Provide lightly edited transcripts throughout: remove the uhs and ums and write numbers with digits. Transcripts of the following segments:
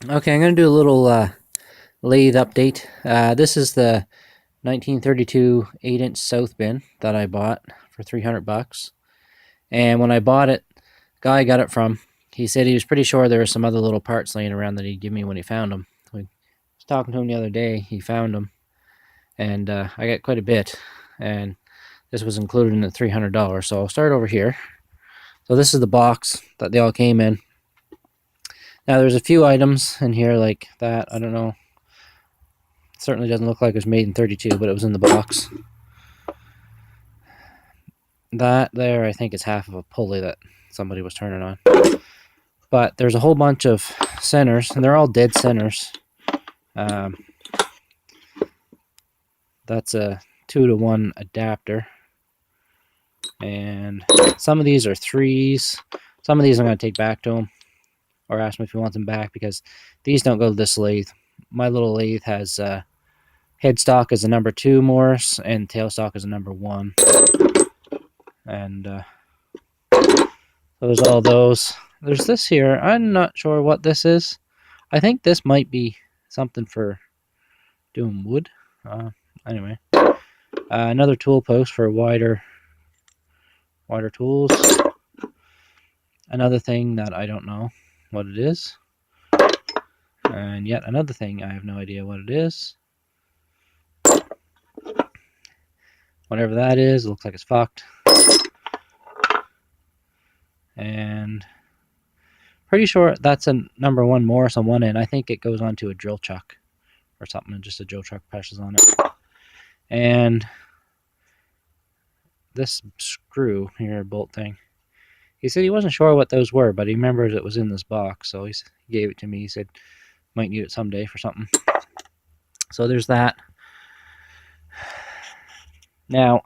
Okay, I'm going to do a little lathe update. This is the 1932 8-inch south bin that I bought for 300 bucks. And when I bought it, the guy I got it from, he said he was pretty sure there were some other little parts laying around that he'd give me when he found them. I was talking to him the other day, he found them, and I got quite a bit. And this was included in the $300. So I'll start over here. So this is the box that they all came in. Now there's a few items in here like that. I don't know. Certainly doesn't look like it was made in 32, but it was in the box. That there, I think, is half of a pulley that somebody was turning on. But there's a whole bunch of centers, and they're all dead centers. That's a 2-to-1 adapter. And some of these are 3s. Some of these I'm going to take back to him, or ask him if he wants them back, because these don't go to this lathe. My little lathe has headstock as a number 2 Morse, and tailstock as a number 1. And so there's all those. There's this here. I'm not sure what this is. I think this might be something for doing wood. Anyway, another tool post for wider tools. Another thing that I don't know what it is. And yet another thing I have no idea what it is. Whatever that is, it looks like it's fucked. And pretty sure that's a number 1 Morse on one end. I think it goes onto a drill chuck or something, and just a drill chuck presses on it. And this screw here, bolt thing, he said he wasn't sure what those were, but he remembers it was in this box, so he gave it to me. He said might need it someday for something. So there's that. Now,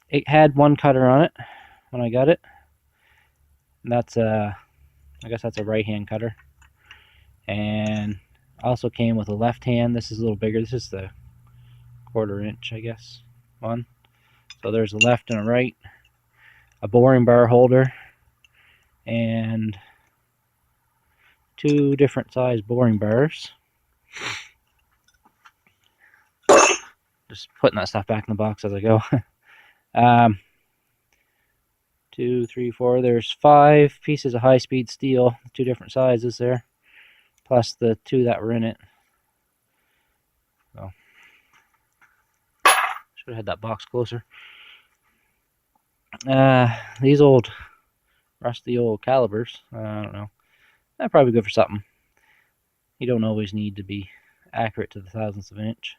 it had one cutter on it when I got it. And that's I guess that's a right-hand cutter. And also came with a left hand. This is a little bigger. This is the 1/4 inch, I guess, one. So there's a left and a right, a boring bar holder, and 2 different size boring bars. Just putting that stuff back in the box as I go. 2, 3, 4. There's 5 pieces of high-speed steel, 2 different sizes there, plus the 2 that were in it. So should have had that box closer. These old rusty old calibers, I don't know. They're probably good for something. You don't always need to be accurate to the thousandths of an inch.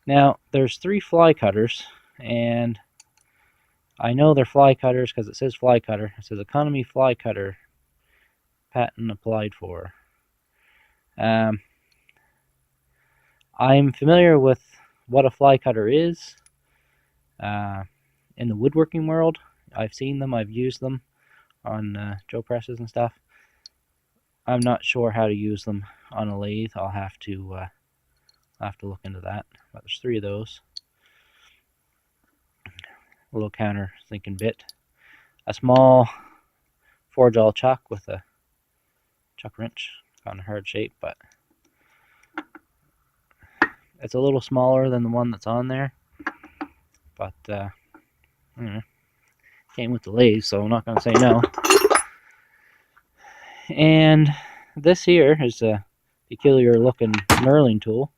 Now, there's 3 fly cutters, and I know they're fly cutters because it says fly cutter. It says economy fly cutter, patent applied for. I'm familiar with what a fly cutter is. In the woodworking world, I've seen them, I've used them on drill presses and stuff. I'm not sure how to use them on a lathe. I'll have to look into that. But there's 3 of those. A little counter sinking bit. A small 4-jaw chuck with a chuck wrench. Kind of hard shape, but it's a little smaller than the one that's on there. But came with the lathe, so I'm not going to say no. And this here is a peculiar looking knurling tool.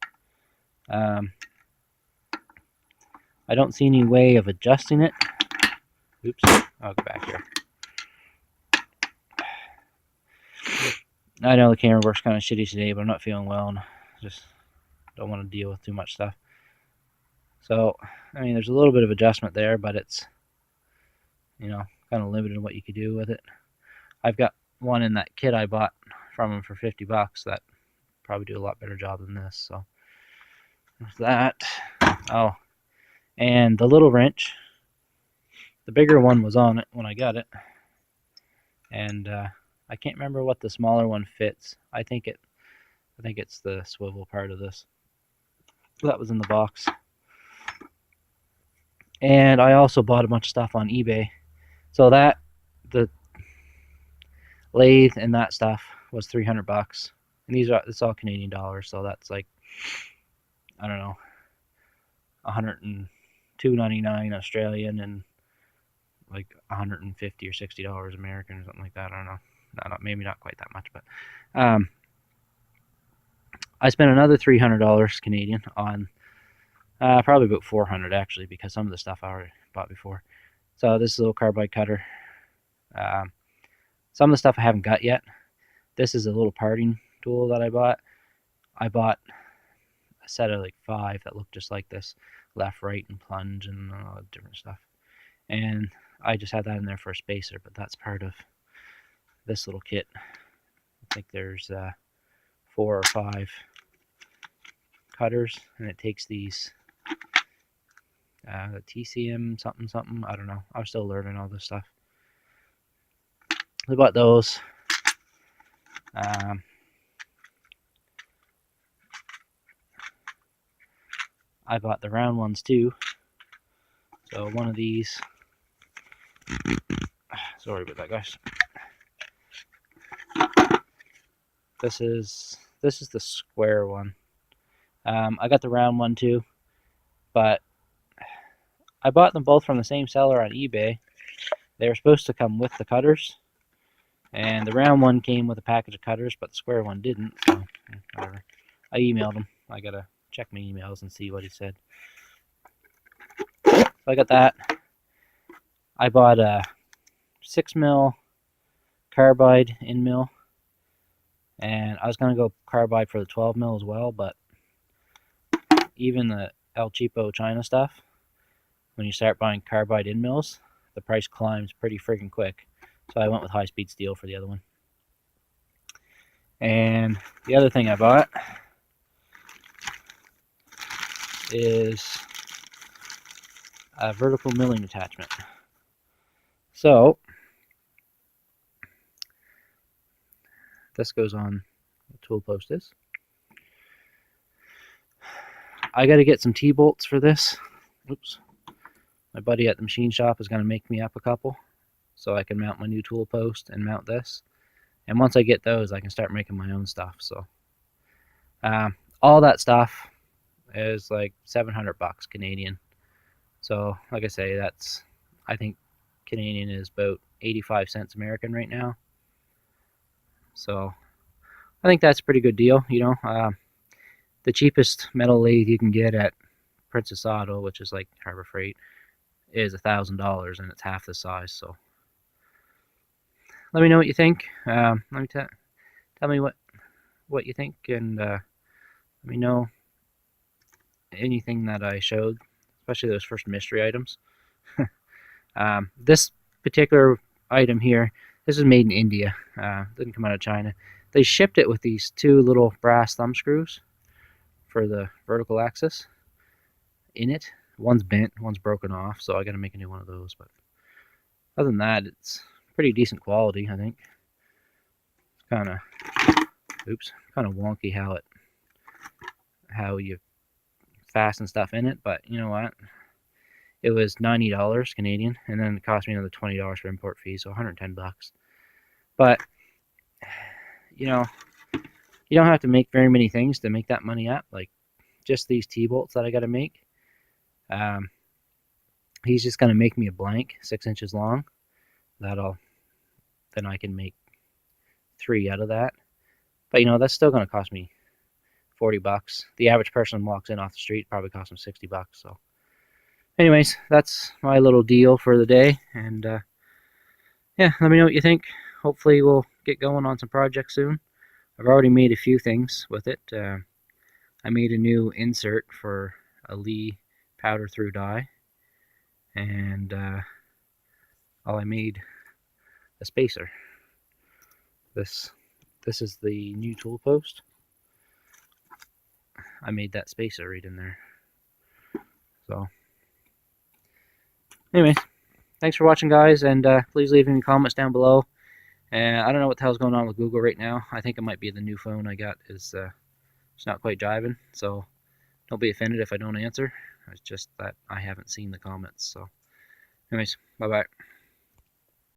I don't see any way of adjusting it. Oops, I'll go back here. I know the camera works kind of shitty today, but I'm not feeling well and just don't want to deal with too much stuff. So, I mean, there's a little bit of adjustment there, but it's, kind of limited in what you could do with it. I've got one in that kit I bought from him for 50 bucks that probably do a lot better job than this. So, there's that. Oh, and the little wrench, the bigger one was on it when I got it, and I can't remember what the smaller one fits. I think it's the swivel part of this. That was in the box. And I also bought a bunch of stuff on eBay. So lathe and that stuff was $300, and it's all Canadian dollars, so that's like, I don't know, 102.99 Australian and like 150 or $60 American or something like that. I don't know, maybe not quite that much, but I spent another $300 Canadian on probably about 400 actually, because some of the stuff I already bought before. So this is a little carbide cutter. Some of the stuff I haven't got yet. This is a little parting tool that I bought. I bought a set of like 5 that look just like this, left, right, and plunge, and different stuff. And I just had that in there for a spacer, but that's part of this little kit. I think there's 4 or 5 cutters, and it takes these the TCM something. I don't know. I'm still learning all this stuff. I bought those. I bought the round ones too. So one of these. Sorry about that, guys. This is the square one. I got the round one too, but I bought them both from the same seller on eBay. They were supposed to come with the cutters, and the round one came with a package of cutters, but the square one didn't. So whatever. I emailed him. I gotta check my emails and see what he said. So I got that. I bought a 6mm carbide in mill, and I was gonna go carbide for the 12mm as well, but even the El Cheapo China stuff, when you start buying carbide in mills, the price climbs pretty freaking quick. So I went with high speed steel for the other one. And the other thing I bought is a vertical milling attachment. So this goes on the tool post is. I got to get some T-bolts for this. Oops. My buddy at the machine shop is going to make me up a couple so I can mount my new tool post and mount this. And once I get those, I can start making my own stuff. So all that stuff is like $700 Canadian. So like I say, that's, I think Canadian is about 85 cents American right now. So I think that's a pretty good deal. You know, the cheapest metal lathe you can get at Princess Auto, which is like Harbor Freight, is $1,000, and it's half the size. So let me know what you think. Let me tell me what you think, and let me know anything that I showed, especially those first mystery items. This particular item here, this is made in India. Didn't come out of China. They shipped it with these 2 little brass thumb screws for the vertical axis in it. One's bent, one's broken off, so I got to make a new one of those. But other than that, it's pretty decent quality, I think. It's kind of wonky how you fasten stuff in it, but you know what? It was $90 Canadian, and then it cost me another $20 for import fees, so $110. But you know, you don't have to make very many things to make that money up. Like just these T-bolts that I got to make. He's just gonna make me a blank 6 inches long. Then I can make 3 out of that. But you know, that's still gonna cost me $40. The average person walks in off the street, probably costs them $60. So anyways, that's my little deal for the day. And yeah, let me know what you think. Hopefully we'll get going on some projects soon. I've already made a few things with it. I made a new insert for a Lee powder through die, and I made a spacer. This is the new tool post. I made that spacer right in there. So anyways, thanks for watching, guys, and please leave any comments down below. And I don't know what the hell's going on with Google right now. I think it might be the new phone I got is it's not quite jiving, so don't be offended if I don't answer. It's just that I haven't seen the comments. So anyways, bye-bye.